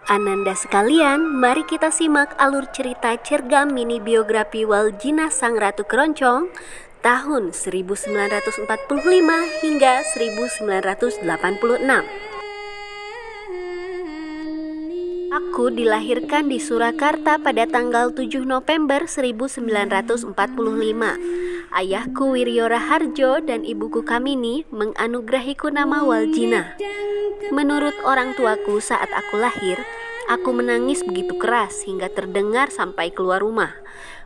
Ananda sekalian, mari kita simak alur cerita cergam mini biografi Waljina Sang Ratu Keroncong tahun 1945 hingga 1986. Aku dilahirkan di Surakarta pada tanggal 7 November 1945. Ayahku Wiryo Raharjo dan ibuku Kamini menganugerahiku nama Waljina. Menurut orang tuaku saat aku lahir, aku menangis begitu keras hingga terdengar sampai keluar rumah.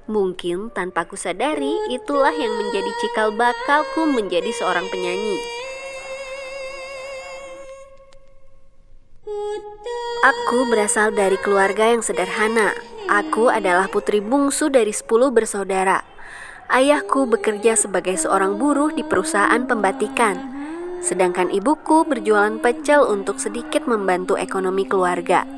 Mungkin tanpa ku sadari, itulah yang menjadi cikal bakalku menjadi seorang penyanyi. Aku berasal dari keluarga yang sederhana. Aku adalah putri bungsu dari 10 bersaudara. Ayahku bekerja sebagai seorang buruh di perusahaan pembatikan, sedangkan ibuku berjualan pecel untuk sedikit membantu ekonomi keluarga.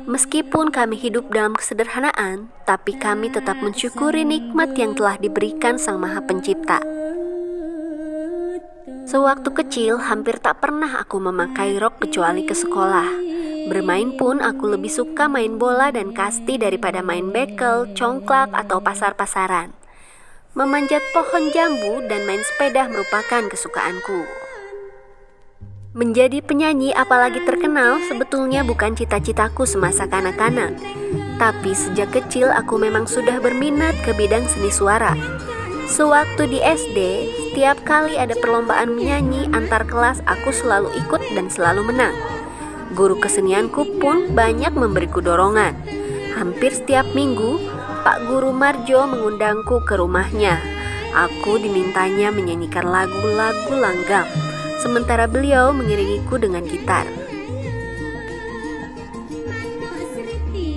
Meskipun kami hidup dalam kesederhanaan, tapi kami tetap mensyukuri nikmat yang telah diberikan Sang Maha Pencipta. Sewaktu kecil, hampir tak pernah aku memakai rok kecuali ke sekolah. Bermain pun aku lebih suka main bola dan kasti daripada main bekel, congklak, atau pasar-pasaran. Memanjat pohon jambu dan main sepeda merupakan kesukaanku. Menjadi penyanyi apalagi terkenal sebetulnya bukan cita-citaku semasa kanak-kanak. Tapi sejak kecil aku memang sudah berminat ke bidang seni suara. Sewaktu di SD, setiap kali ada perlombaan menyanyi antar kelas aku selalu ikut dan selalu menang. Guru kesenianku pun banyak memberiku dorongan. Hampir setiap minggu, Pak Guru Marjo mengundangku ke rumahnya. Aku dimintanya menyanyikan lagu-lagu langgam, sementara beliau mengiringiku dengan gitar.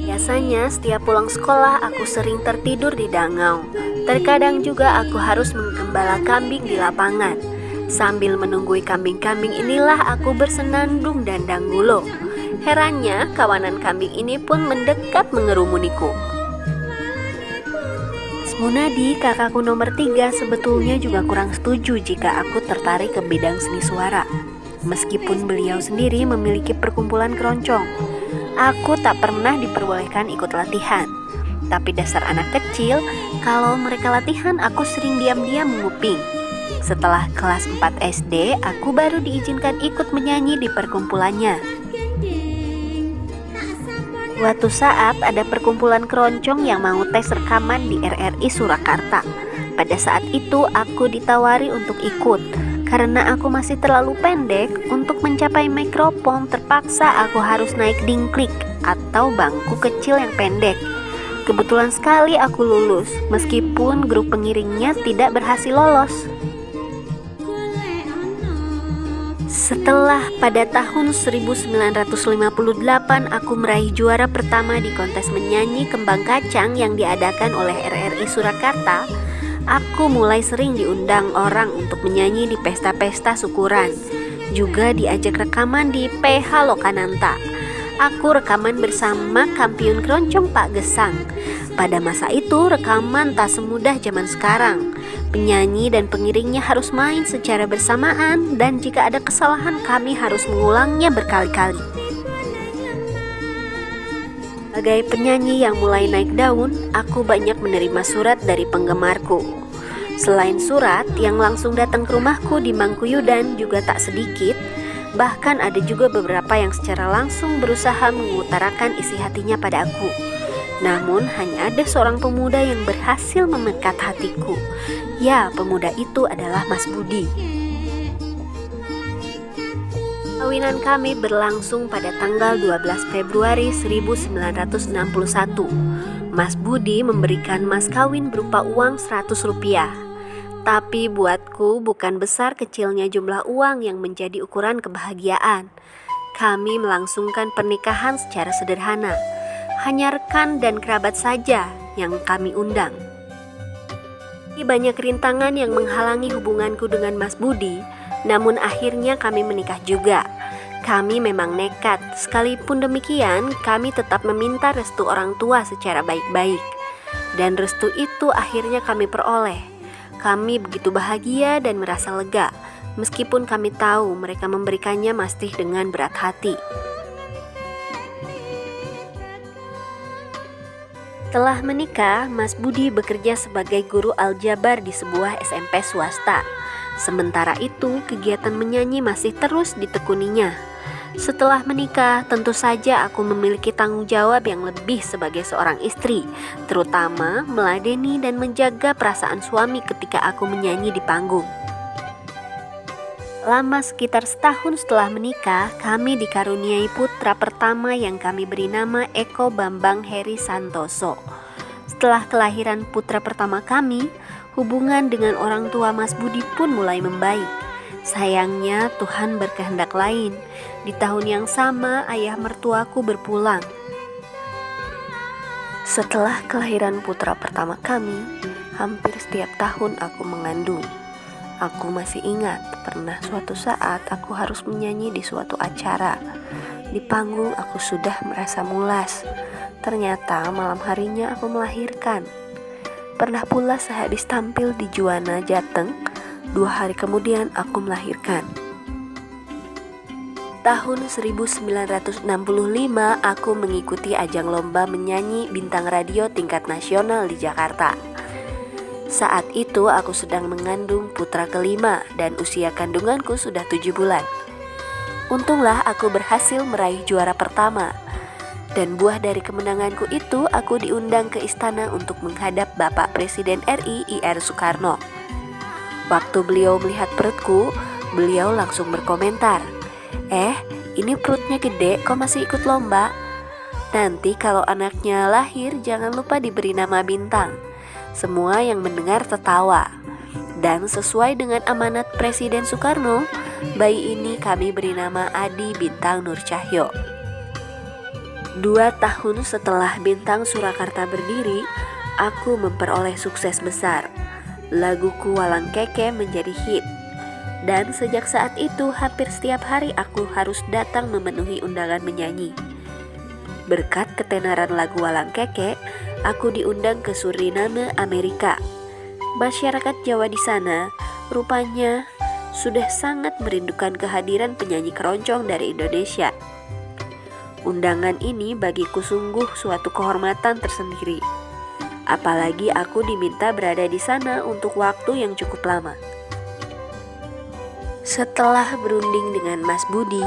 Biasanya setiap pulang sekolah aku sering tertidur di dangau. Terkadang juga aku harus menggembala kambing di lapangan. Sambil menunggui kambing-kambing inilah aku bersenandung dan danggulo. Herannya kawanan kambing ini pun mendekat mengerumuniku. Munadi, kakakku nomor 3, sebetulnya juga kurang setuju jika aku tertarik ke bidang seni suara. Meskipun beliau sendiri memiliki perkumpulan keroncong, aku tak pernah diperbolehkan ikut latihan. Tapi dasar anak kecil, kalau mereka latihan aku sering diam-diam menguping. Setelah kelas 4 SD, aku baru diizinkan ikut menyanyi di perkumpulannya. Suatu saat ada perkumpulan keroncong yang mau tes rekaman di RRI Surakarta. Pada saat itu aku ditawari untuk ikut. Karena aku masih terlalu pendek untuk mencapai mikrofon, terpaksa aku harus naik dingklik atau bangku kecil yang pendek. Kebetulan sekali aku lulus, meskipun grup pengiringnya tidak berhasil lolos. Setelah pada tahun 1958 aku meraih juara pertama di kontes menyanyi kembang kacang yang diadakan oleh RRI Surakarta, aku mulai sering diundang orang untuk menyanyi di pesta-pesta syukuran. Juga diajak rekaman di PH Lokananta. Aku rekaman bersama kampiun keroncong Pak Gesang. Pada masa itu rekaman tak semudah zaman sekarang. Penyanyi dan pengiringnya harus main secara bersamaan, dan jika ada kesalahan kami harus mengulangnya berkali-kali. Sebagai penyanyi yang mulai naik daun, aku banyak menerima surat dari penggemarku. Selain surat yang langsung datang ke rumahku di Mangkuyudan juga tak sedikit. Bahkan ada juga beberapa yang secara langsung berusaha mengutarakan isi hatinya pada aku. Namun hanya ada seorang pemuda yang berhasil memikat hatiku. Ya, pemuda itu adalah Mas Budi. Kawinan kami berlangsung pada tanggal 12 Februari 1961. Mas Budi memberikan mas kawin berupa uang 100 rupiah. Tapi buatku bukan besar kecilnya jumlah uang yang menjadi ukuran kebahagiaan. Kami melangsungkan pernikahan secara sederhana. Hanya rekan dan kerabat saja yang kami undang. Banyak rintangan yang menghalangi hubunganku dengan Mas Budi, namun akhirnya kami menikah juga. Kami memang nekat, sekalipun demikian kami tetap meminta restu orang tua secara baik-baik. Dan restu itu akhirnya kami peroleh. Kami begitu bahagia dan merasa lega, meskipun kami tahu mereka memberikannya masih dengan berat hati. Setelah menikah, Mas Budi bekerja sebagai guru aljabar di sebuah SMP swasta. Sementara itu, kegiatan menyanyi masih terus ditekuninya. Setelah menikah, tentu saja aku memiliki tanggung jawab yang lebih sebagai seorang istri, terutama meladeni dan menjaga perasaan suami ketika aku menyanyi di panggung. Lama sekitar setahun setelah menikah, kami dikaruniai putra pertama yang kami beri nama Eko Bambang Heri Santoso. Setelah kelahiran putra pertama kami, hubungan dengan orang tua Mas Budi pun mulai membaik. Sayangnya Tuhan berkehendak lain. Di tahun yang sama ayah mertuaku berpulang. Setelah kelahiran putra pertama kami, hampir setiap tahun aku mengandung. Aku masih ingat pernah suatu saat aku harus menyanyi di suatu acara. Di panggung aku sudah merasa mulas. Ternyata malam harinya aku melahirkan. Pernah pula sehabis tampil di Juwana Jateng, 2 hari kemudian aku melahirkan. Tahun 1965 aku mengikuti ajang lomba menyanyi bintang radio tingkat nasional di Jakarta. Saat itu aku sedang mengandung putra kelima dan usia kandunganku sudah 7 bulan. Untunglah aku berhasil meraih juara pertama. Dan buah dari kemenanganku itu aku diundang ke istana untuk menghadap Bapak Presiden RI IR Soekarno. Waktu beliau melihat perutku, beliau langsung berkomentar, ini perutnya gede kok masih ikut lomba? Nanti kalau anaknya lahir jangan lupa diberi nama Bintang. Semua yang mendengar tertawa. Dan sesuai dengan amanat Presiden Soekarno, bayi ini kami beri nama Adi Bintang Nur Cahyo. 2 tahun setelah Bintang Surakarta berdiri, aku memperoleh sukses besar. Laguku Walang Keke menjadi hit. Dan sejak saat itu hampir setiap hari aku harus datang memenuhi undangan menyanyi. Berkat ketenaran lagu Walang Keke, aku diundang ke Suriname, Amerika. Masyarakat Jawa di sana rupanya sudah sangat merindukan kehadiran penyanyi keroncong dari Indonesia. Undangan ini bagiku sungguh suatu kehormatan tersendiri. Apalagi aku diminta berada di sana untuk waktu yang cukup lama. Setelah berunding dengan Mas Budi,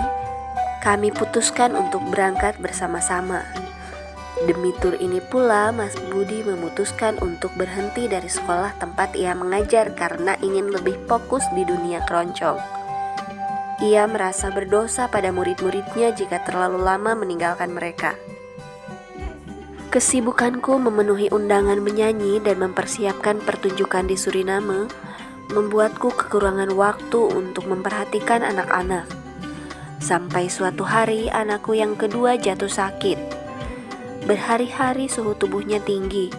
kami putuskan untuk berangkat bersama-sama. Demi tur ini pula, Mas Budi memutuskan untuk berhenti dari sekolah tempat ia mengajar karena ingin lebih fokus di dunia keroncong. Ia merasa berdosa pada murid-muridnya jika terlalu lama meninggalkan mereka. Kesibukanku memenuhi undangan menyanyi dan mempersiapkan pertunjukan di Suriname membuatku kekurangan waktu untuk memperhatikan anak-anak. Sampai suatu hari anakku yang kedua jatuh sakit. Berhari-hari suhu tubuhnya tinggi.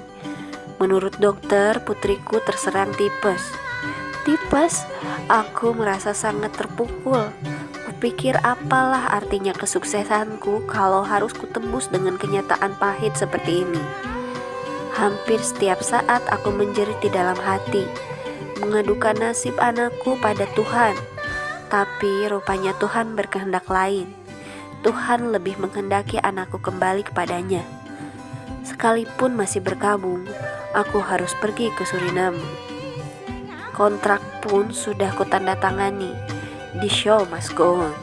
Menurut dokter, putriku terserang tipes. Tipes? Aku merasa sangat terpukul. Kupikir apalah artinya kesuksesanku kalau harus kutembus dengan kenyataan pahit seperti ini. Hampir setiap saat aku menjerit di dalam hati, mengadukan nasib anakku pada Tuhan. Tapi rupanya Tuhan berkehendak lain. Tuhan lebih menghendaki anakku kembali kepadanya. Sekalipun masih berkabung, aku harus pergi ke Suriname. Kontrak pun sudah kutandatangani. The show must go on.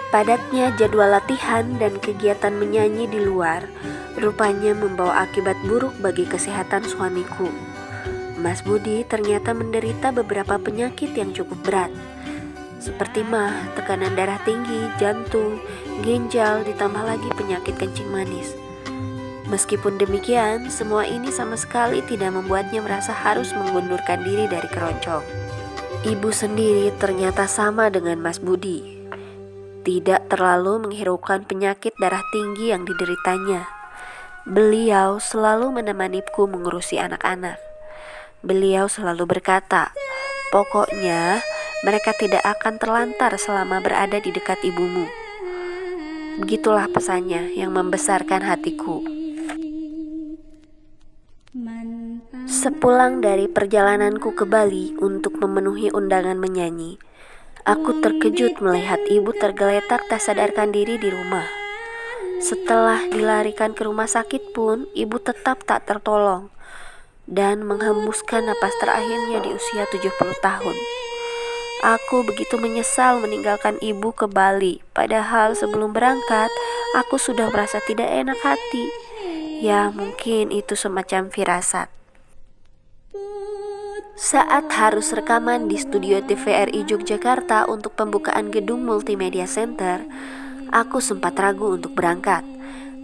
Padatnya jadwal latihan dan kegiatan menyanyi di luar rupanya membawa akibat buruk bagi kesehatan suamiku. Mas Budi ternyata menderita beberapa penyakit yang cukup berat, seperti mah, tekanan darah tinggi, jantung, ginjal, ditambah lagi penyakit kencing manis. Meskipun demikian, semua ini sama sekali tidak membuatnya merasa harus mengundurkan diri dari keroncong. Ibu sendiri ternyata sama dengan Mas Budi. Tidak terlalu menghiraukan penyakit darah tinggi yang dideritanya. Beliau selalu menemaniku mengurusi anak-anak. Beliau selalu berkata, pokoknya mereka tidak akan terlantar selama berada di dekat ibumu. Begitulah pesannya yang membesarkan hatiku. Sepulang dari perjalananku ke Bali untuk memenuhi undangan menyanyi, aku terkejut melihat ibu tergeletak tak sadarkan diri di rumah. Setelah dilarikan ke rumah sakit pun, ibu tetap tak tertolong dan menghembuskan napas terakhirnya di usia 70 tahun. Aku begitu menyesal meninggalkan ibu ke Bali, padahal sebelum berangkat, aku sudah merasa tidak enak hati. Ya, mungkin itu semacam firasat. Saat harus rekaman di studio TVRI Yogyakarta untuk pembukaan gedung Multimedia Center, aku sempat ragu untuk berangkat.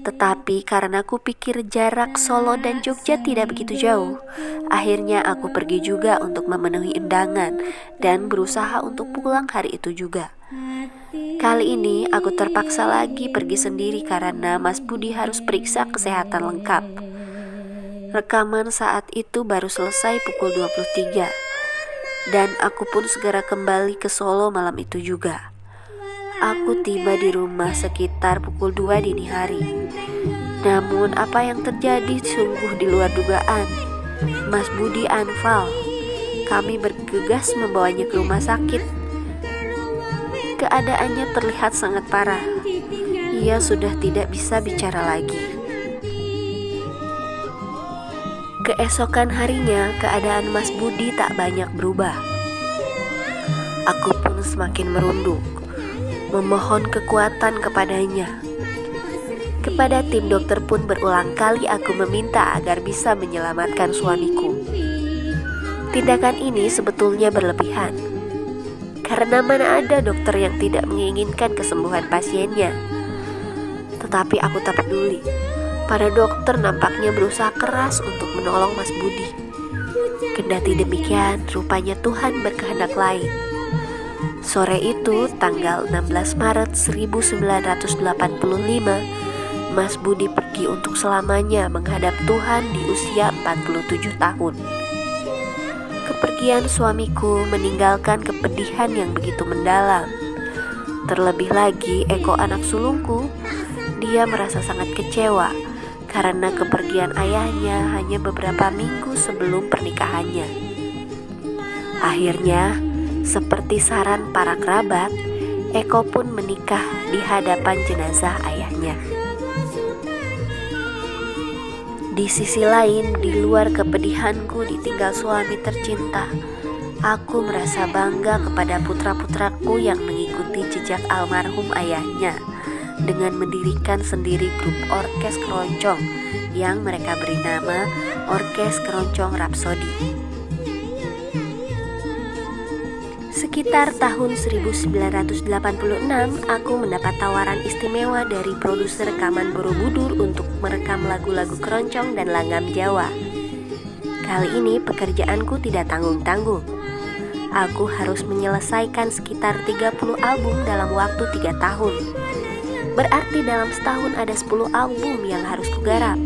Tetapi karena aku pikir jarak Solo dan Jogja tidak begitu jauh, akhirnya aku pergi juga untuk memenuhi undangan dan berusaha untuk pulang hari itu juga. Kali ini aku terpaksa lagi pergi sendiri karena Mas Budi harus periksa kesehatan lengkap. Rekaman saat itu baru selesai pukul 23 dan aku pun segera kembali ke Solo malam itu juga. Aku tiba di rumah sekitar pukul 2 dini hari. Namun apa yang terjadi sungguh di luar dugaan. Mas Budi anfal. Kami bergegas membawanya ke rumah sakit. Keadaannya terlihat sangat parah. Ia sudah tidak bisa bicara lagi. Keesokan harinya, keadaan Mas Budi tak banyak berubah. Aku pun semakin merunduk, memohon kekuatan kepadanya. Kepada tim dokter pun berulang kali aku meminta agar bisa menyelamatkan suamiku. Tindakan ini sebetulnya berlebihan, karena mana ada dokter yang tidak menginginkan kesembuhan pasiennya. Tetapi aku tak peduli. Para dokter nampaknya berusaha keras untuk menolong Mas Budi. Kendati demikian, rupanya Tuhan berkehendak lain. Sore itu, tanggal 16 Maret 1985, Mas Budi pergi untuk selamanya menghadap Tuhan di usia 47 tahun. Kepergian suamiku meninggalkan kepedihan yang begitu mendalam. Terlebih lagi, Eko anak sulungku, dia merasa sangat kecewa karena kepergian ayahnya hanya beberapa minggu sebelum pernikahannya. Akhirnya, seperti saran para kerabat, Eko pun menikah di hadapan jenazah ayahnya. Di sisi lain, di luar kepedihanku ditinggal suami tercinta, aku merasa bangga kepada putra-putraku yang mengikuti jejak almarhum ayahnya dengan mendirikan sendiri grup orkes keroncong yang mereka beri nama Orkes Keroncong Rhapsody. Sekitar tahun 1986, aku mendapat tawaran istimewa dari produser rekaman Borobudur untuk merekam lagu-lagu keroncong dan langgam Jawa. Kali ini pekerjaanku tidak tanggung-tanggung. Aku harus menyelesaikan sekitar 30 album dalam waktu 3 tahun. Berarti dalam setahun ada 10 album yang harus kugarap.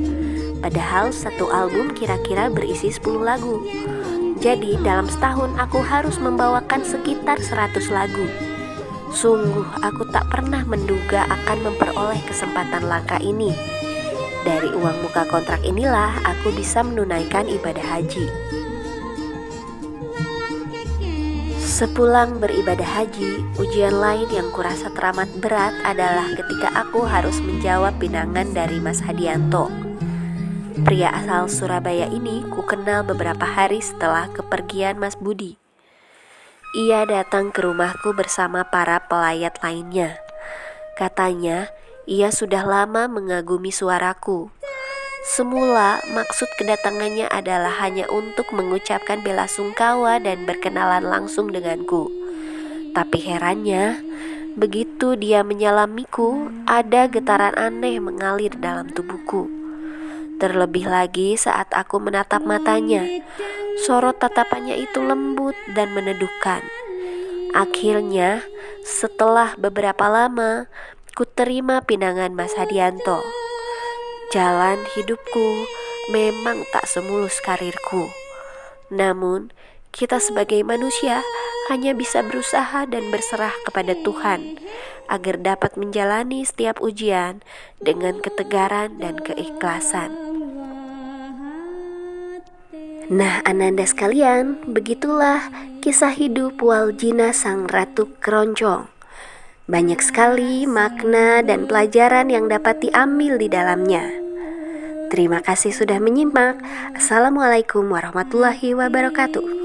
Padahal satu album kira-kira berisi 10 lagu. Jadi dalam setahun aku harus membawakan sekitar 100 lagu. Sungguh aku tak pernah menduga akan memperoleh kesempatan langka ini. Dari uang muka kontrak inilah aku bisa menunaikan ibadah haji. Sepulang beribadah haji, ujian lain yang kurasa teramat berat adalah ketika aku harus menjawab pinangan dari Mas Hadianto. Pria asal Surabaya ini kukenal beberapa hari setelah kepergian Mas Budi. Ia datang ke rumahku bersama para pelayat lainnya. Katanya, ia sudah lama mengagumi suaraku. Semula maksud kedatangannya adalah hanya untuk mengucapkan bela sungkawa dan berkenalan langsung denganku. Tapi herannya, begitu dia menyalamiku, ada getaran aneh mengalir dalam tubuhku. Terlebih lagi saat aku menatap matanya, sorot tatapannya itu lembut dan meneduhkan. Akhirnya, setelah beberapa lama, ku terima pinangan Mas Hadianto. Jalan hidupku memang tak semulus karirku. Namun, kita sebagai manusia hanya bisa berusaha dan berserah kepada Tuhan agar dapat menjalani setiap ujian dengan ketegaran dan keikhlasan. Nah, ananda sekalian, begitulah kisah hidup Waljina sang Ratu Keroncong. Banyak sekali makna dan pelajaran yang dapat diambil di dalamnya. Terima kasih sudah menyimak. Assalamualaikum warahmatullahi wabarakatuh.